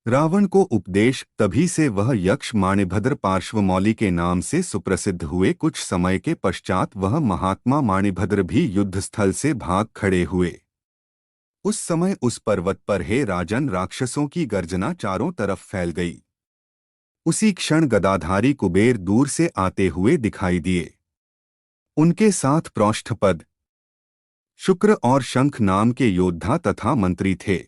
रावण को उपदेश, तभी से वह यक्ष माणिभद्र पार्श्वमौली के नाम से सुप्रसिद्ध हुए। कुछ समय के पश्चात वह महात्मा माणिभद्र भी युद्धस्थल से भाग खड़े हुए। उस समय उस पर्वत पर हे राजन राक्षसों की गर्जना चारों तरफ फैल गई। उसी क्षण गदाधारी कुबेर दूर से आते हुए दिखाई दिए। उनके साथ पृष्ठपद, शुक्र और शंख नाम के योद्धा तथा मंत्री थे।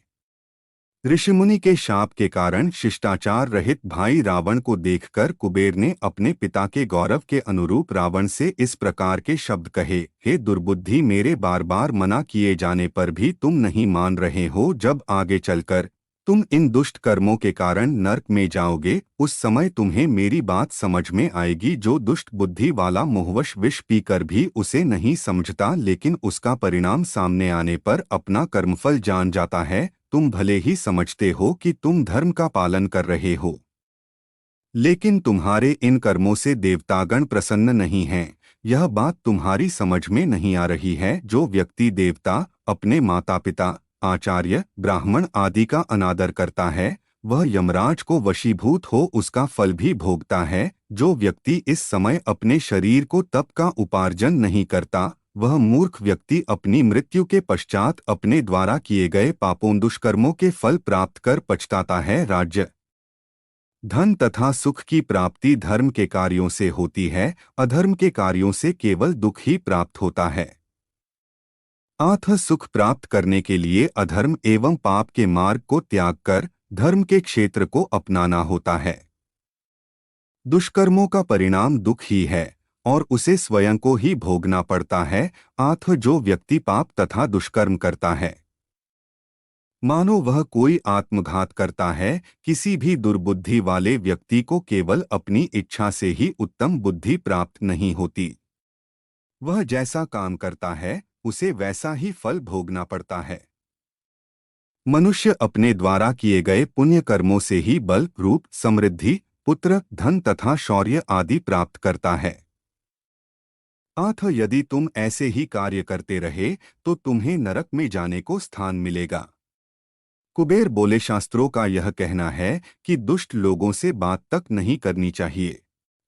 ऋषिमुनि के शाप के कारण शिष्टाचार रहित भाई रावण को देखकर कुबेर ने अपने पिता के गौरव के अनुरूप रावण से इस प्रकार के शब्द कहे, हे दुर्बुद्धि, मेरे बार बार मना किए जाने पर भी तुम नहीं मान रहे हो। जब आगे चलकर तुम इन दुष्ट कर्मों के कारण नरक में जाओगे, उस समय तुम्हें मेरी बात समझ में आएगी। जो दुष्ट बुद्धि वाला मोहवश विष पीकर भी उसे नहीं समझता, लेकिन उसका परिणाम सामने आने पर अपना कर्मफल जान जाता है। तुम भले ही समझते हो कि तुम धर्म का पालन कर रहे हो, लेकिन तुम्हारे इन कर्मों से देवतागण प्रसन्न नहीं हैं। यह बात तुम्हारी समझ में नहीं आ रही है। जो व्यक्ति देवता, अपने माता पिता, आचार्य, ब्राह्मण आदि का अनादर करता है, वह यमराज को वशीभूत हो उसका फल भी भोगता है। जो व्यक्ति इस समय अपने शरीर को तप का उपार्जन नहीं करता, वह मूर्ख व्यक्ति अपनी मृत्यु के पश्चात अपने द्वारा किए गए पापों दुष्कर्मों के फल प्राप्त कर पछताता है। राज्य, धन तथा सुख की प्राप्ति धर्म के कार्यों से होती है, अधर्म के कार्यों से केवल दुख ही प्राप्त होता है। अतः सुख प्राप्त करने के लिए अधर्म एवं पाप के मार्ग को त्याग कर धर्म के क्षेत्र को अपनाना होता है। दुष्कर्मों का परिणाम दुख ही है और उसे स्वयं को ही भोगना पड़ता है। अतः जो व्यक्ति पाप तथा दुष्कर्म करता है, मानो वह कोई आत्मघात करता है। किसी भी दुर्बुद्धि वाले व्यक्ति को केवल अपनी इच्छा से ही उत्तम बुद्धि प्राप्त नहीं होती। वह जैसा काम करता है उसे वैसा ही फल भोगना पड़ता है। मनुष्य अपने द्वारा किए गए पुण्य कर्मों से ही बल, रूप, समृद्धि, पुत्र, धन तथा शौर्य आदि प्राप्त करता है। अतः यदि तुम ऐसे ही कार्य करते रहे तो तुम्हें नरक में जाने को स्थान मिलेगा। कुबेर बोले, शास्त्रों का यह कहना है कि दुष्ट लोगों से बात तक नहीं करनी चाहिए।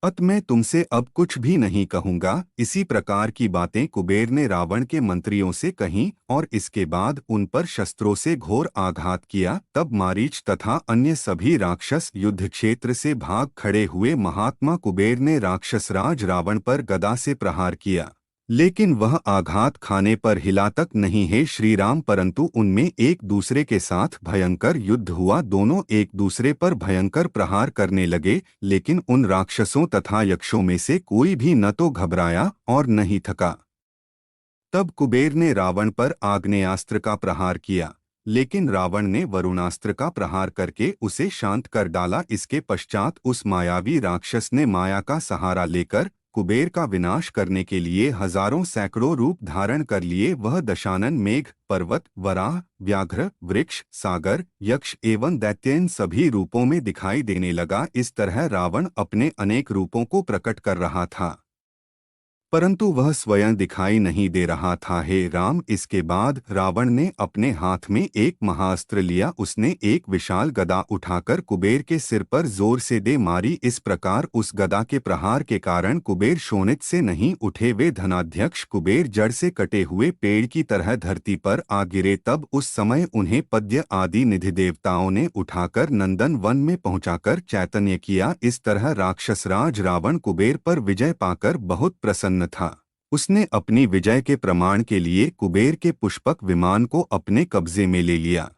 अतः मैं तुमसे अब कुछ भी नहीं कहूँगा। इसी प्रकार की बातें कुबेर ने रावण के मंत्रियों से कहीं और इसके बाद उन पर शस्त्रों से घोर आघात किया। तब मारीच तथा अन्य सभी राक्षस युद्ध क्षेत्र से भाग खड़े हुए। महात्मा कुबेर ने राक्षसराज रावण पर गदा से प्रहार किया, लेकिन वह आघात खाने पर हिला तक नहीं है श्री राम। परंतु उनमें एक दूसरे के साथ भयंकर युद्ध हुआ। दोनों एक दूसरे पर भयंकर प्रहार करने लगे, लेकिन उन राक्षसों तथा यक्षों में से कोई भी न तो घबराया और न ही थका। तब कुबेर ने रावण पर आग्नेयास्त्र का प्रहार किया, लेकिन रावण ने वरुणास्त्र का प्रहार करके उसे शांत कर डाला। इसके पश्चात उस मायावी राक्षस ने माया का सहारा लेकर कुबेर का विनाश करने के लिए हजारों सैकड़ों रूप धारण कर लिए। वह दशानन, मेघ, पर्वत, वराह, व्याघ्र, वृक्ष, सागर, यक्ष एवं दैत्य इन सभी रूपों में दिखाई देने लगा। इस तरह रावण अपने अनेक रूपों को प्रकट कर रहा था, परंतु वह स्वयं दिखाई नहीं दे रहा था। हे राम, इसके बाद रावण ने अपने हाथ में एक महाअस्त्र लिया। उसने एक विशाल गदा उठाकर कुबेर के सिर पर जोर से दे मारी। इस प्रकार उस गदा के प्रहार के कारण कुबेर शोणित से नहीं उठे। वे धनाध्यक्ष कुबेर जड़ से कटे हुए पेड़ की तरह धरती पर आ गिरे। तब उस समय उन्हें पद्य आदि निधि देवताओं ने उठाकर नंदन वन में पहुंचाकर चैतन्य किया। इस तरह राक्षसराज रावण कुबेर पर विजय पाकर बहुत प्रसन्न था। उसने अपनी विजय के प्रमाण के लिए कुबेर के पुष्पक विमान को अपने कब्जे में ले लिया।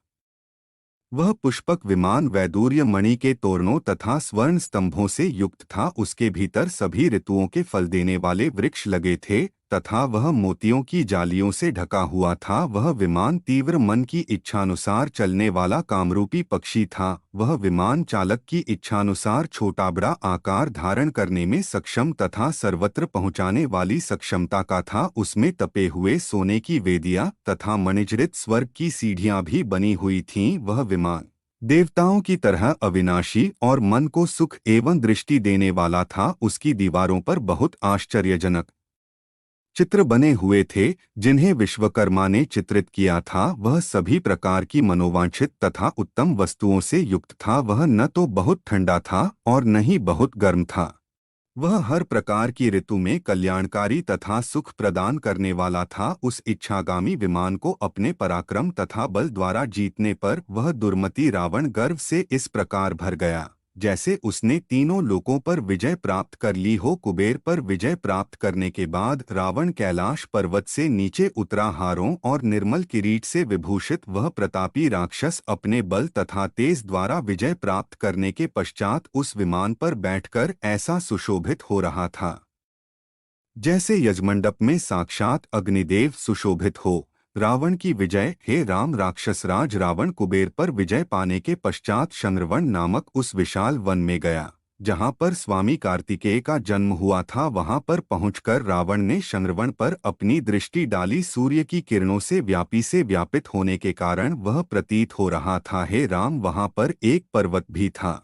वह पुष्पक विमान वैदूर्य मणि के तोरणों तथा स्वर्ण स्तंभों से युक्त था। उसके भीतर सभी ऋतुओं के फल देने वाले वृक्ष लगे थे तथा वह मोतियों की जालियों से ढका हुआ था। वह विमान तीव्र मन की इच्छानुसार चलने वाला कामरूपी पक्षी था। वह विमान चालक की इच्छानुसार छोटा बड़ा आकार धारण करने में सक्षम तथा सर्वत्र पहुंचाने वाली क्षमता का था। उसमें तपे हुए सोने की वेदियां तथा मणिजड़ित स्वर्ग की सीढ़ियां भी बनी हुई थीं। वह विमान देवताओं की तरह अविनाशी और मन को सुख एवं दृष्टि देने वाला था। उसकी दीवारों पर बहुत आश्चर्यजनक चित्र बने हुए थे जिन्हें विश्वकर्मा ने चित्रित किया था। वह सभी प्रकार की मनोवांछित तथा उत्तम वस्तुओं से युक्त था। वह न तो बहुत ठंडा था और न ही बहुत गर्म था। वह हर प्रकार की ऋतु में कल्याणकारी तथा सुख प्रदान करने वाला था। उस इच्छागामी विमान को अपने पराक्रम तथा बल द्वारा जीतने पर वह दुर्मति रावण गर्व से इस प्रकार भर गया जैसे उसने तीनों लोकों पर विजय प्राप्त कर ली हो। कुबेर पर विजय प्राप्त करने के बाद रावण कैलाश पर्वत से नीचे उतरा। हारों और निर्मल किरीट से विभूषित वह प्रतापी राक्षस अपने बल तथा तेज द्वारा विजय प्राप्त करने के पश्चात उस विमान पर बैठकर ऐसा सुशोभित हो रहा था जैसे यजमंडप में साक्षात अग्निदेव सुशोभित हो। रावण की विजय। हे राम, राक्षसराज रावण कुबेर पर विजय पाने के पश्चात शंद्रवण नामक उस विशाल वन में गया जहाँ पर स्वामी कार्तिकेय का जन्म हुआ था। वहाँ पर पहुंचकर रावण ने शंद्रवण पर अपनी दृष्टि डाली। सूर्य की किरणों से व्यापित होने के कारण वह प्रतीत हो रहा था। हे राम, वहाँ पर एक पर्वत भी था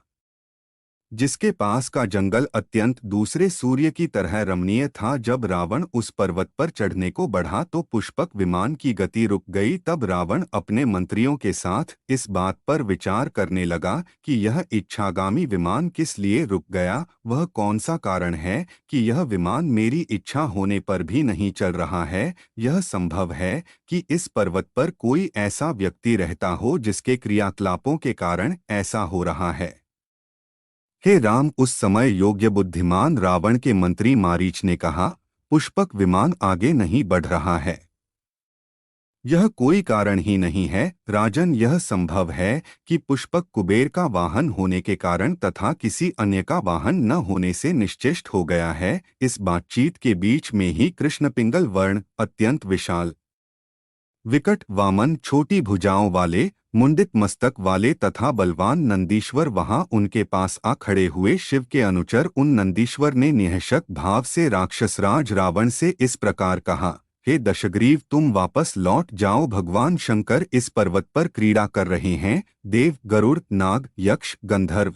जिसके पास का जंगल अत्यंत दूसरे सूर्य की तरह रमणीय था। जब रावण उस पर्वत पर चढ़ने को बढ़ा तो पुष्पक विमान की गति रुक गई। तब रावण अपने मंत्रियों के साथ इस बात पर विचार करने लगा कि यह इच्छागामी विमान किस लिए रुक गया। वह कौन सा कारण है कि यह विमान मेरी इच्छा होने पर भी नहीं चल रहा है। यह संभव है कि इस पर्वत पर कोई ऐसा व्यक्ति रहता हो जिसके क्रियाकलापों के कारण ऐसा हो रहा है। हे राम, उस समय योग्य बुद्धिमान रावण के मंत्री मारीच ने कहा, पुष्पक विमान आगे नहीं बढ़ रहा है। यह कोई कारण ही नहीं है राजन। यह संभव है कि पुष्पक कुबेर का वाहन होने के कारण तथा किसी अन्य का वाहन न होने से निश्चेष्ट हो गया है। इस बातचीत के बीच में ही कृष्ण पिंगल वर्ण, अत्यंत विशाल, विकट वामन, छोटी भुजाओं वाले, मुंडित मस्तक वाले तथा बलवान नंदीश्वर वहां उनके पास आ खड़े हुए। शिव के अनुचर उन नंदीश्वर ने निहशक भाव से राक्षसराज रावण से इस प्रकार कहा, हे दशग्रीव, तुम वापस लौट जाओ। भगवान शंकर इस पर्वत पर क्रीड़ा कर रहे हैं। देव, गरुड़, नाग, यक्ष, गंधर्व,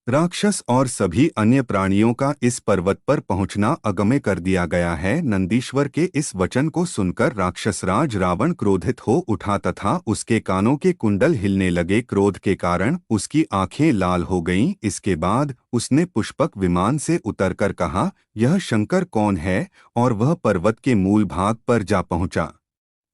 राक्षस और सभी अन्य प्राणियों का इस पर्वत पर पहुंचना अगम्य कर दिया गया है। नंदीश्वर के इस वचन को सुनकर राक्षसराज रावण क्रोधित हो उठा तथा उसके कानों के कुंडल हिलने लगे। क्रोध के कारण उसकी आंखें लाल हो गईं। इसके बाद उसने पुष्पक विमान से उतरकर कहा, यह शंकर कौन है? और वह पर्वत के मूल भाग पर जा पहुंचा।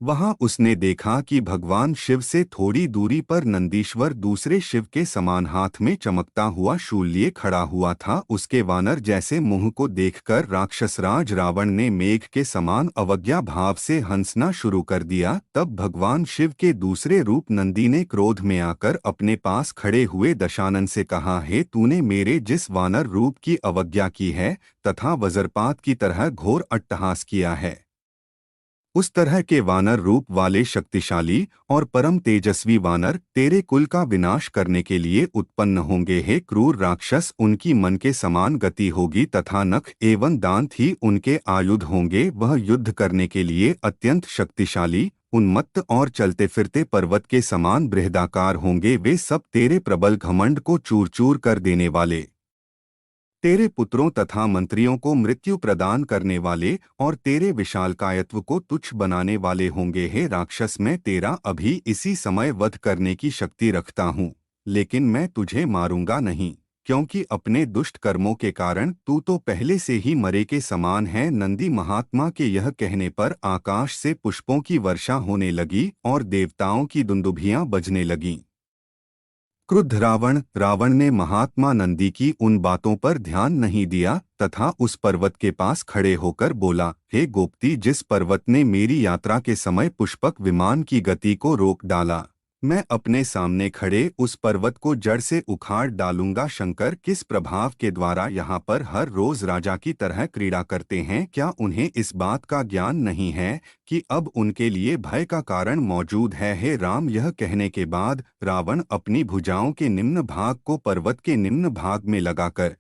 वहां उसने देखा कि भगवान शिव से थोड़ी दूरी पर नंदीश्वर दूसरे शिव के समान हाथ में चमकता हुआ शूल लिए खड़ा हुआ था। उसके वानर जैसे मुंह को देखकर राक्षसराज रावण ने मेघ के समान अवज्ञा भाव से हंसना शुरू कर दिया। तब भगवान शिव के दूसरे रूप नंदी ने क्रोध में आकर अपने पास खड़े हुए दशानन से कहा, हे तूने मेरे जिस वानर रूप की अवज्ञा की है तथा वज्रपात की तरह घोर अट्टहास किया है, उस तरह के वानर रूप वाले शक्तिशाली और परम तेजस्वी वानर तेरे कुल का विनाश करने के लिए उत्पन्न होंगे। हे क्रूर राक्षस, उनकी मन के समान गति होगी तथा नख एवं दांत ही उनके आयुध होंगे। वह युद्ध करने के लिए अत्यंत शक्तिशाली, उन्मत्त और चलते फिरते पर्वत के समान बृहदाकार होंगे। वे सब तेरे प्रबल घमंड को चूर चूर कर देने वाले, तेरे पुत्रों तथा मंत्रियों को मृत्यु प्रदान करने वाले और तेरे विशालकायत्व को तुच्छ बनाने वाले होंगे। हे राक्षस, मैं तेरा अभी इसी समय वध करने की शक्ति रखता हूँ, लेकिन मैं तुझे मारूंगा नहीं, क्योंकि अपने दुष्ट कर्मों के कारण तू तो पहले से ही मरे के समान है। नंदी महात्मा के यह कहने पर आकाश से पुष्पों की वर्षा होने लगी और देवताओं की दुंदुभियां बजने लगीं। क्रुद्ध रावण ने महात्मा नंदी की उन बातों पर ध्यान नहीं दिया तथा उस पर्वत के पास खड़े होकर बोला, हे गोप्ती, जिस पर्वत ने मेरी यात्रा के समय पुष्पक विमान की गति को रोक डाला, मैं अपने सामने खड़े उस पर्वत को जड़ से उखाड़ डालूंगा। शंकर किस प्रभाव के द्वारा यहाँ पर हर रोज राजा की तरह क्रीड़ा करते हैं? क्या उन्हें इस बात का ज्ञान नहीं है कि अब उनके लिए भय का कारण मौजूद है? हे राम, यह कहने के बाद रावण अपनी भुजाओं के निम्न भाग को पर्वत के निम्न भाग में लगाकर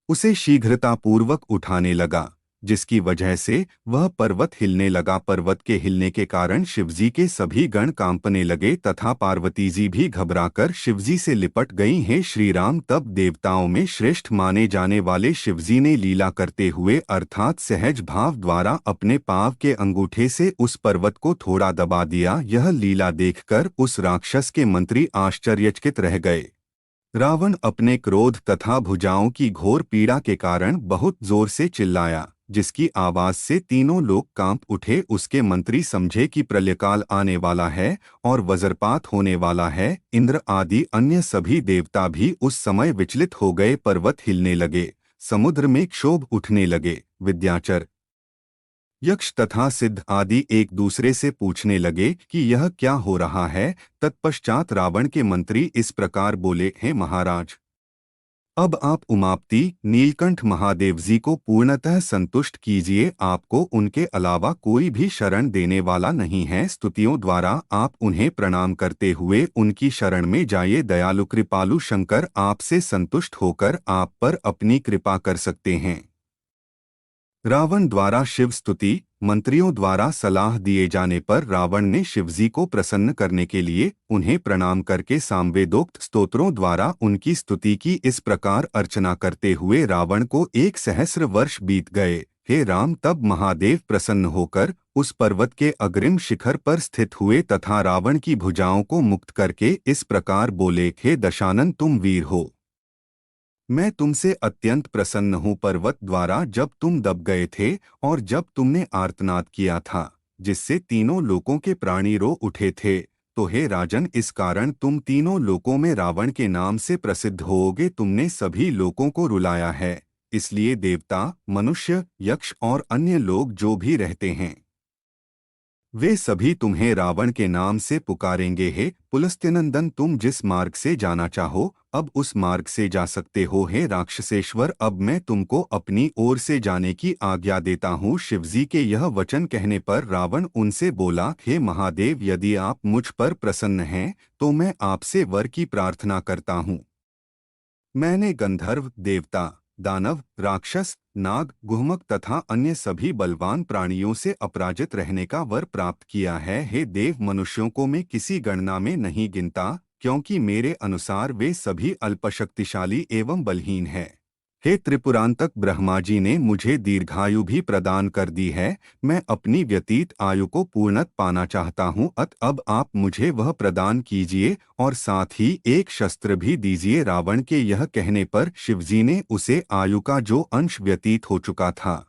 उसे शीघ्रतापूर्वक उठाने लगा। जिसकी वजह से वह पर्वत हिलने लगा। पर्वत के हिलने के कारण शिवजी के सभी गण कांपने लगे तथा पार्वती जी भी घबराकर शिवजी से लिपट गईं। हे श्री राम, तब देवताओं में श्रेष्ठ माने जाने वाले शिवजी ने लीला करते हुए अर्थात सहज भाव द्वारा अपने पांव के अंगूठे से उस पर्वत को थोड़ा दबा दिया। यह लीला देखकर उस राक्षस के मंत्री आश्चर्यचकित रह गए। रावण अपने क्रोध तथा भुजाओं की घोर पीड़ा के कारण बहुत जोर से चिल्लाया, जिसकी आवाज से तीनों लोग कांप उठे। उसके मंत्री समझे कि प्रलयकाल आने वाला है और वज्रपात होने वाला है। इंद्र आदि अन्य सभी देवता भी उस समय विचलित हो गए। पर्वत हिलने लगे, समुद्र में क्षोभ उठने लगे। विद्याचर, यक्ष तथा सिद्ध आदि एक दूसरे से पूछने लगे कि यह क्या हो रहा है। तत्पश्चात रावण के मंत्री इस प्रकार बोले, हे महाराज, अब आप उमापति नीलकंठ महादेव जी को पूर्णतः संतुष्ट कीजिए। आपको उनके अलावा कोई भी शरण देने वाला नहीं है। स्तुतियों द्वारा आप उन्हें प्रणाम करते हुए उनकी शरण में जाइए। दयालु कृपालु शंकर आपसे संतुष्ट होकर आप पर अपनी कृपा कर सकते हैं। रावण द्वारा शिव स्तुति। मंत्रियों द्वारा सलाह दिए जाने पर रावण ने शिवजी को प्रसन्न करने के लिए उन्हें प्रणाम करके सामवेदोक्त स्तोत्रों द्वारा उनकी स्तुति की। इस प्रकार अर्चना करते हुए रावण को 1 सहस्र वर्ष बीत गए। हे राम, तब महादेव प्रसन्न होकर उस पर्वत के अग्रिम शिखर पर स्थित हुए तथा रावण की भुजाओं को मुक्त करके इस प्रकार बोले, हे दशानन, तुम वीर हो, मैं तुमसे अत्यंत प्रसन्न हूँ। पर्वत द्वारा जब तुम दब गए थे और जब तुमने आर्तनाद किया था, जिससे तीनों लोकों के प्राणी रो उठे थे, तो हे राजन, इस कारण तुम तीनों लोकों में रावण के नाम से प्रसिद्ध होोगे। तुमने सभी लोकों को रुलाया है, इसलिए देवता, मनुष्य, यक्ष और अन्य लोग जो भी रहते हैं, वे सभी तुम्हें रावण के नाम से पुकारेंगे। हे पुलस्त्यनंदन, तुम जिस मार्ग से जाना चाहो अब उस मार्ग से जा सकते हो। हे राक्षसेश्वर, अब मैं तुमको अपनी ओर से जाने की आज्ञा देता हूँ। शिवजी के यह वचन कहने पर रावण उनसे बोला, हे महादेव, यदि आप मुझ पर प्रसन्न हैं तो मैं आपसे वर की प्रार्थना करता हूँ। मैंने गंधर्व, देवता, दानव, राक्षस, नाग, गुहमक तथा अन्य सभी बलवान प्राणियों से अपराजित रहने का वर प्राप्त किया है। हे देव, मनुष्यों को मैं किसी गणना में नहीं गिनता, क्योंकि मेरे अनुसार वे सभी अल्पशक्तिशाली एवं बलहीन हैं। हे त्रिपुरांतक, ब्रह्मा जी ने मुझे दीर्घायु भी प्रदान कर दी है। मैं अपनी व्यतीत आयु को पूर्णत पाना चाहता हूँ। अब आप मुझे वह प्रदान कीजिए और साथ ही एक शस्त्र भी दीजिए। रावण के यह कहने पर शिवजी ने उसे आयु का जो अंश व्यतीत हो चुका था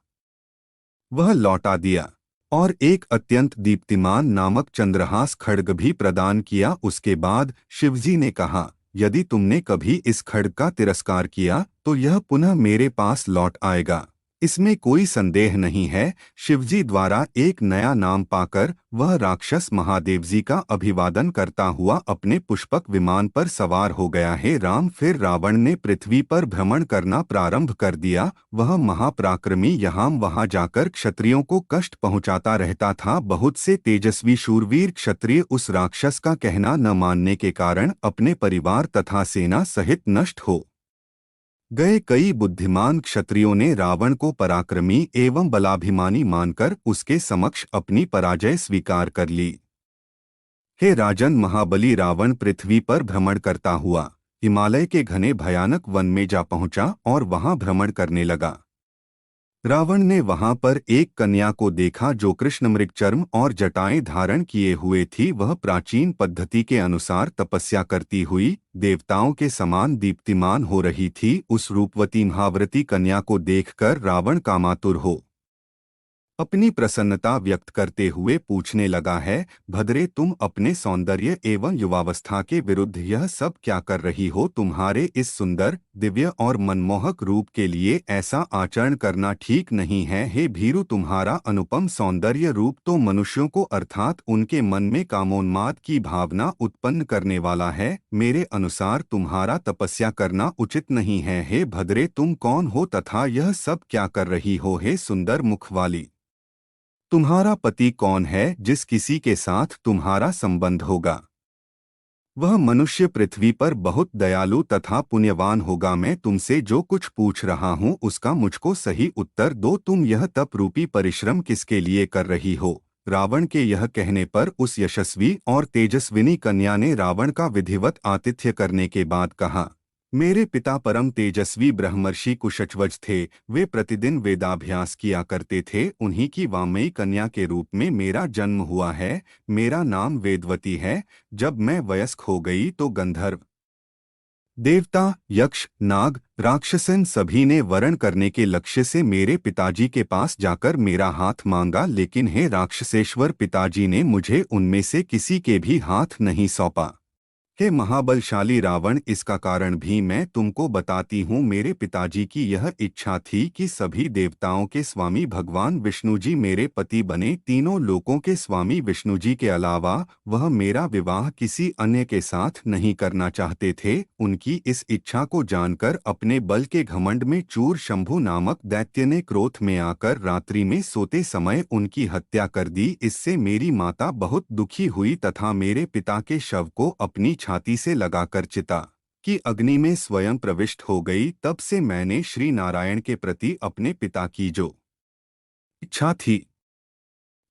वह लौटा दिया और एक अत्यंत दीप्तिमान नामक चंद्रहास खड्ग भी प्रदान किया। उसके बाद शिवजी ने कहा, यदि तुमने कभी इस खड्ग का तिरस्कार किया तो यह पुनः मेरे पास लौट आएगा, इसमें कोई संदेह नहीं है। शिवजी द्वारा एक नया नाम पाकर वह राक्षस महादेव जी का अभिवादन करता हुआ अपने पुष्पक विमान पर सवार हो गया। हे राम, फिर रावण ने पृथ्वी पर भ्रमण करना प्रारंभ कर दिया। वह महापराक्रमी यहाँ वहाँ जाकर क्षत्रियों को कष्ट पहुँचाता रहता था। बहुत से तेजस्वी शूरवीर क्षत्रिय उस राक्षस का कहना न मानने के कारण अपने परिवार तथा सेना सहित नष्ट हो गए। कई बुद्धिमान क्षत्रियों ने रावण को पराक्रमी एवं बलाभिमानी मानकर उसके समक्ष अपनी पराजय स्वीकार कर ली। हे राजन, महाबली रावण पृथ्वी पर भ्रमण करता हुआ हिमालय के घने भयानक वन में जा पहुंचा और वहां भ्रमण करने लगा। रावण ने वहां पर एक कन्या को देखा जो कृष्णमृग चर्म और जटाएं धारण किए हुए थी। वह प्राचीन पद्धति के अनुसार तपस्या करती हुई देवताओं के समान दीप्तिमान हो रही थी। उस रूपवती महाव्रती कन्या को देखकर रावण कामातुर हो अपनी प्रसन्नता व्यक्त करते हुए पूछने लगा है, भद्रे, तुम अपने सौंदर्य एवं युवावस्था के विरुद्ध यह सब क्या कर रही हो? तुम्हारे इस सुंदर, दिव्य और मनमोहक रूप के लिए ऐसा आचरण करना ठीक नहीं है। हे भीरु, तुम्हारा अनुपम सौंदर्य रूप तो मनुष्यों को अर्थात उनके मन में कामोन्माद की भावना उत्पन्न करने वाला है। मेरे अनुसार तुम्हारा तपस्या करना उचित नहीं है। हे भद्रे, तुम कौन हो तथा यह सब क्या कर रही हो? हे सुंदर मुख वाली, तुम्हारा पति कौन है जिस किसी के साथ तुम्हारा संबंध होगा? वह मनुष्य पृथ्वी पर बहुत दयालु तथा पुण्यवान होगा। मैं तुमसे जो कुछ पूछ रहा हूँ उसका मुझको सही उत्तर दो। तुम यह तप रूपी परिश्रम किसके लिए कर रही हो? रावण के यह कहने पर उस यशस्वी और तेजस्विनी कन्या ने रावण का विधिवत आतिथ्य करने के बाद कहा, मेरे पिता परम तेजस्वी ब्रह्मर्षि कुशध्वज थे। वे प्रतिदिन वेदाभ्यास किया करते थे। उन्हीं की वामयी कन्या के रूप में मेरा जन्म हुआ है। मेरा नाम वेदवती है। जब मैं वयस्क हो गई तो गंधर्व, देवता, यक्ष, नाग, राक्षसन सभी ने वरण करने के लक्ष्य से मेरे पिताजी के पास जाकर मेरा हाथ मांगा, लेकिन हे राक्षसेश्वर, पिताजी ने मुझे उनमें से किसी के भी हाथ नहीं सौंपा। हे महाबलशाली रावण, इसका कारण भी मैं तुमको बताती हूँ। मेरे पिताजी की यह इच्छा थी कि सभी देवताओं के स्वामी भगवान विष्णु जी मेरे पति बने। तीनों लोकों के स्वामी विष्णु जी के अलावा वह मेरा विवाह किसी अन्य के साथ नहीं करना चाहते थे। उनकी इस इच्छा को जानकर अपने बल के घमंड में चूर शंभु नामक दैत्य ने क्रोध में आकर रात्रि में सोते समय उनकी हत्या कर दी। इससे मेरी माता बहुत दुखी हुई तथा मेरे पिता के शव को अपनी छाती से लगाकर चिता की अग्नि में स्वयं प्रविष्ट हो गई। तब से मैंने श्री नारायण के प्रति अपने पिता की जो इच्छा थी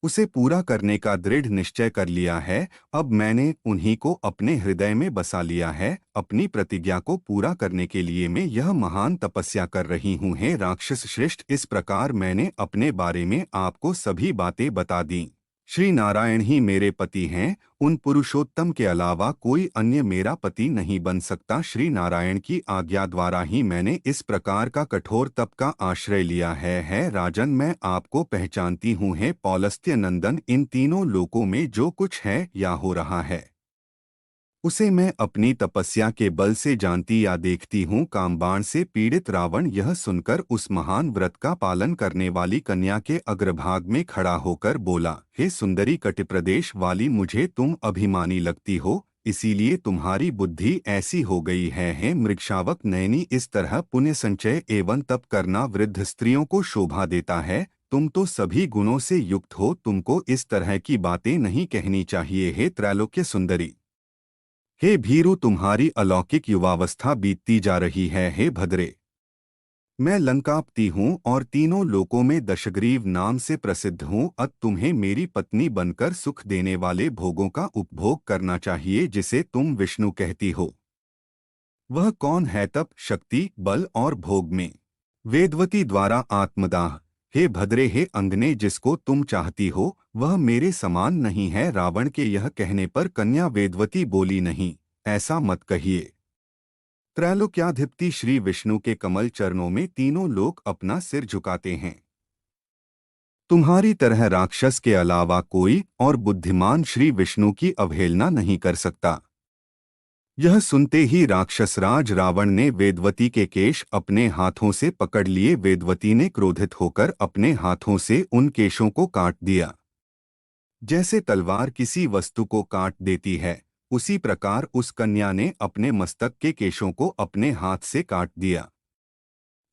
उसे पूरा करने का दृढ़ निश्चय कर लिया है। अब मैंने उन्हीं को अपने हृदय में बसा लिया है। अपनी प्रतिज्ञा को पूरा करने के लिए मैं यह महान तपस्या कर रही हूँ। हे राक्षस श्रेष्ठ, इस प्रकार मैंने अपने बारे में आपको सभी बातें बता दी। श्री नारायण ही मेरे पति हैं। उन पुरुषोत्तम के अलावा कोई अन्य मेरा पति नहीं बन सकता। श्री नारायण की आज्ञा द्वारा ही मैंने इस प्रकार का कठोर तप का आश्रय लिया है राजन, मैं आपको पहचानती हूँ। हे पौलस्त्य नंदन, इन तीनों लोकों में जो कुछ है या हो रहा है उसे मैं अपनी तपस्या के बल से जानती या देखती हूँ। कामबाण से पीड़ित रावण यह सुनकर उस महान व्रत का पालन करने वाली कन्या के अग्रभाग में खड़ा होकर बोला, हे सुंदरी कटिप्रदेश वाली, मुझे तुम अभिमानी लगती हो, इसीलिए तुम्हारी बुद्धि ऐसी हो गई है। हे मृगशावक नयनी, इस तरह पुण्य संचय एवं तप करना वृद्ध स्त्रियों को शोभा देता है। तुम तो सभी गुणों से युक्त हो, तुमको इस तरह की बातें नहीं कहनी चाहिए। हे त्रैलोक्य सुंदरी, हे भीरु, तुम्हारी अलौकिक युवावस्था बीतती जा रही है। हे भद्रे, मैं लंकापति हूँ और तीनों लोकों में दशग्रीव नाम से प्रसिद्ध हूँ। अब तुम्हें मेरी पत्नी बनकर सुख देने वाले भोगों का उपभोग करना चाहिए जिसे तुम विष्णु कहती हो। वह कौन है? तप, शक्ति, बल और भोग में वेदवती द्वारा आत्मदाह। हे भद्रे, हे अंगने, जिसको तुम चाहती हो वह मेरे समान नहीं है। रावण के यह कहने पर कन्या वेदवती बोली, नहीं, ऐसा मत कहिए। त्रैलोक्याधिपति श्री विष्णु के कमल चरणों में तीनों लोग अपना सिर झुकाते हैं। तुम्हारी तरह राक्षस के अलावा कोई और बुद्धिमान श्री विष्णु की अवहेलना नहीं कर सकता। यह सुनते ही राक्षसराज रावण ने वेदवती के केश अपने हाथों से पकड़ लिए। वेदवती ने क्रोधित होकर अपने हाथों से उन केशों को काट दिया। जैसे तलवार किसी वस्तु को काट देती है, उसी प्रकार उस कन्या ने अपने मस्तक के केशों को अपने हाथ से काट दिया।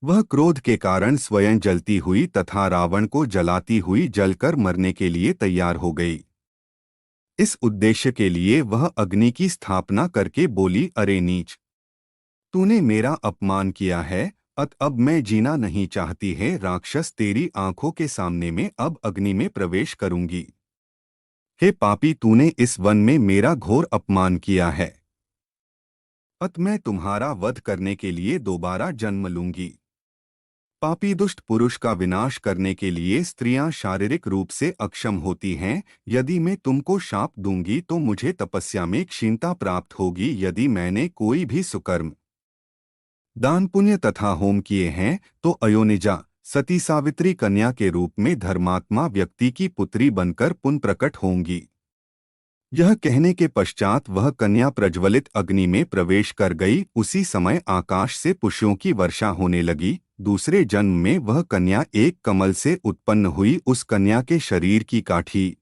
वह क्रोध के कारण स्वयं जलती हुई तथा रावण को जलाती हुई जलकर मरने के लिए तैयार हो गई। इस उद्देश्य के लिए वह अग्नि की स्थापना करके बोली, अरे नीच, तूने मेरा अपमान किया है, अब मैं जीना नहीं चाहती है। राक्षस, तेरी आंखों के सामने मैं अब अग्नि में प्रवेश करूंगी। हे पापी, तूने इस वन में मेरा घोर अपमान किया है। मैं तुम्हारा वध करने के लिए दोबारा जन्म लूंगी। पापी दुष्ट पुरुष का विनाश करने के लिए स्त्रियां शारीरिक रूप से अक्षम होती हैं। यदि मैं तुमको शाप दूंगी तो मुझे तपस्या में क्षीणता प्राप्त होगी। यदि मैंने कोई भी सुकर्म, दान, पुण्य तथा होम किए हैं तो अयोनिजा सती सावित्री कन्या के रूप में धर्मात्मा व्यक्ति की पुत्री बनकर पुनः प्रकट होंगी। यह कहने के पश्चात वह कन्या प्रज्वलित अग्नि में प्रवेश कर गई। उसी समय आकाश से पुष्पों की वर्षा होने लगी। दूसरे जन्म में वह कन्या एक कमल से उत्पन्न हुई। उस कन्या के शरीर की काठी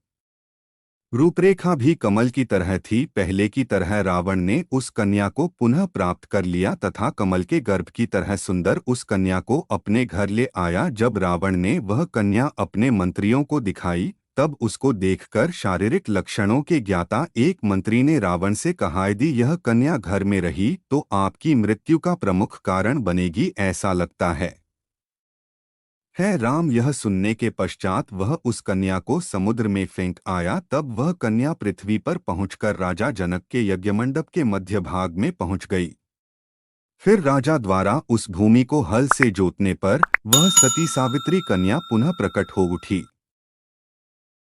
रूपरेखा भी कमल की तरह थी। पहले की तरह रावण ने उस कन्या को पुनः प्राप्त कर लिया तथा कमल के गर्भ की तरह सुंदर उस कन्या को अपने घर ले आया। जब रावण ने वह कन्या अपने मंत्रियों को दिखाई तब उसको देखकर शारीरिक लक्षणों के ज्ञाता एक मंत्री ने रावण से कहा, यदि यह कन्या घर में रही तो आपकी मृत्यु का प्रमुख कारण बनेगी, ऐसा लगता है राम। यह सुनने के पश्चात वह उस कन्या को समुद्र में फेंक आया। तब वह कन्या पृथ्वी पर पहुंचकर राजा जनक के यज्ञमंडप के मध्य भाग में पहुंच गई। फिर राजा द्वारा उस भूमि को हल से जोतने पर वह सती सावित्री कन्या पुनः प्रकट हो उठी।